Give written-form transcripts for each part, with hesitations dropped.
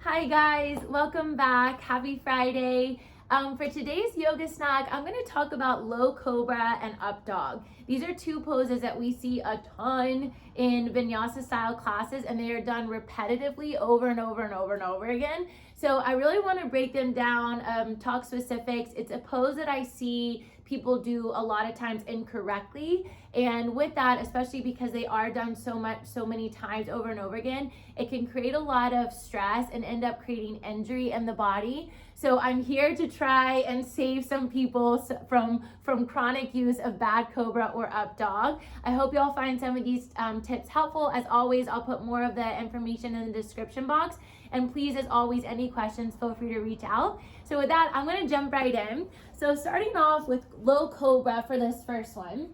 Hi guys, welcome back. Happy Friday. For today's yoga snack, I'm going to talk about low cobra and up dog. These are two poses that we see a ton in vinyasa style classes, and they are done repetitively over and over and over and over again. So I really want to break them down, talk specifics. It's a pose that I see people do a lot of times incorrectly, and with that, especially because they are done so many times over and over again, it can create a lot of stress and end up creating injury in the body. So I'm here to try and save some people from chronic use of bad cobra or up dog. I hope y'all find some of these tips helpful. As always, I'll put more of the information in the description box. And please, as always, any questions, feel free to reach out. So with that, I'm gonna jump right in. So starting off with low cobra for this first one,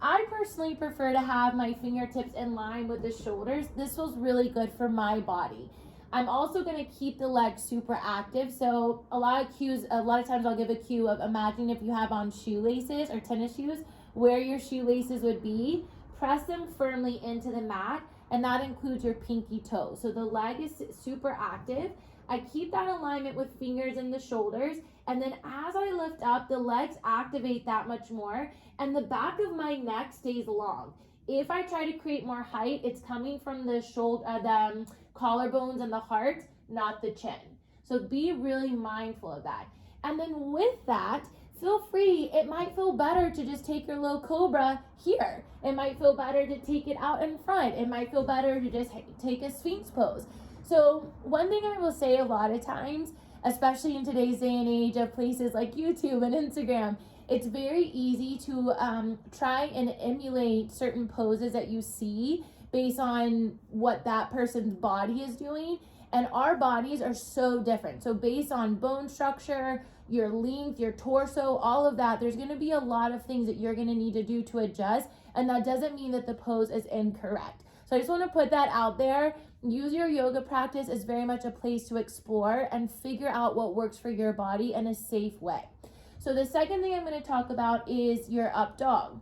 I personally prefer to have my fingertips in line with the shoulders. This feels really good for my body. I'm also gonna keep the legs super active. So a lot of times I'll give a cue of imagine if you have on shoelaces or tennis shoes, where your shoelaces would be, press them firmly into the mat, and that includes your pinky toe. So the leg is super active. I keep that alignment with fingers in the shoulders, and then as I lift up, the legs activate that much more, and the back of my neck stays long. If I try to create more height, it's coming from the shoulder, the collarbones and the heart, not the chin. So be really mindful of that. And then with that, feel free, it might feel better to just take your low cobra here. It might feel better to take it out in front. It might feel better to just take a sphinx pose. So one thing I will say a lot of times, especially in today's day and age of places like YouTube and Instagram, it's very easy to try and emulate certain poses that you see based on what that person's body is doing. And our bodies are so different. So based on bone structure, your length, your torso, all of that, there's gonna be a lot of things that you're gonna need to do to adjust. And that doesn't mean that the pose is incorrect. So I just wanna put that out there. Use your yoga practice as very much a place to explore and figure out what works for your body in a safe way. So the second thing I'm gonna talk about is your up dog.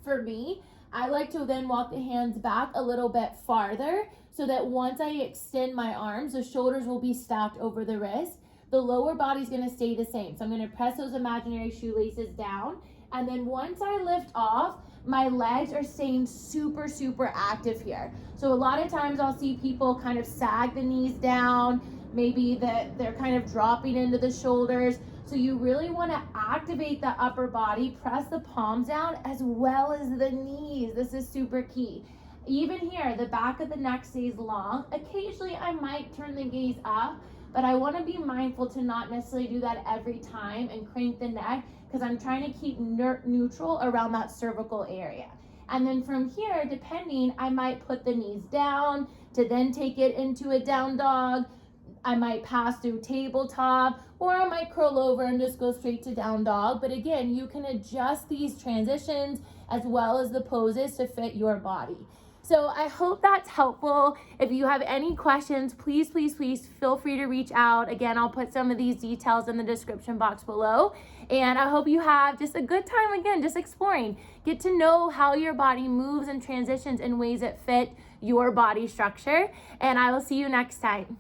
For me, I like to then walk the hands back a little bit farther so that once I extend my arms, the shoulders will be stacked over the wrist. The lower body's gonna stay the same. So I'm gonna press those imaginary shoelaces down. And then once I lift off, my legs are staying super, super active here. So a lot of times I'll see people kind of sag the knees down, maybe that they're kind of dropping into the shoulders. So you really wanna activate the upper body, press the palms down as well as the knees. This is super key. Even here, the back of the neck stays long. Occasionally I might turn the gaze up, but I wanna be mindful to not necessarily do that every time and crank the neck, because I'm trying to keep neutral around that cervical area. And then from here, depending, I might put the knees down to then take it into a down dog. I might pass through tabletop, or I might curl over and just go straight to down dog. But again, you can adjust these transitions as well as the poses to fit your body. So I hope that's helpful. If you have any questions, please feel free to reach out. Again, I'll put some of these details in the description box below. And I hope you have just a good time, again, just exploring. Get to know how your body moves and transitions in ways that fit your body structure. And I will see you next time.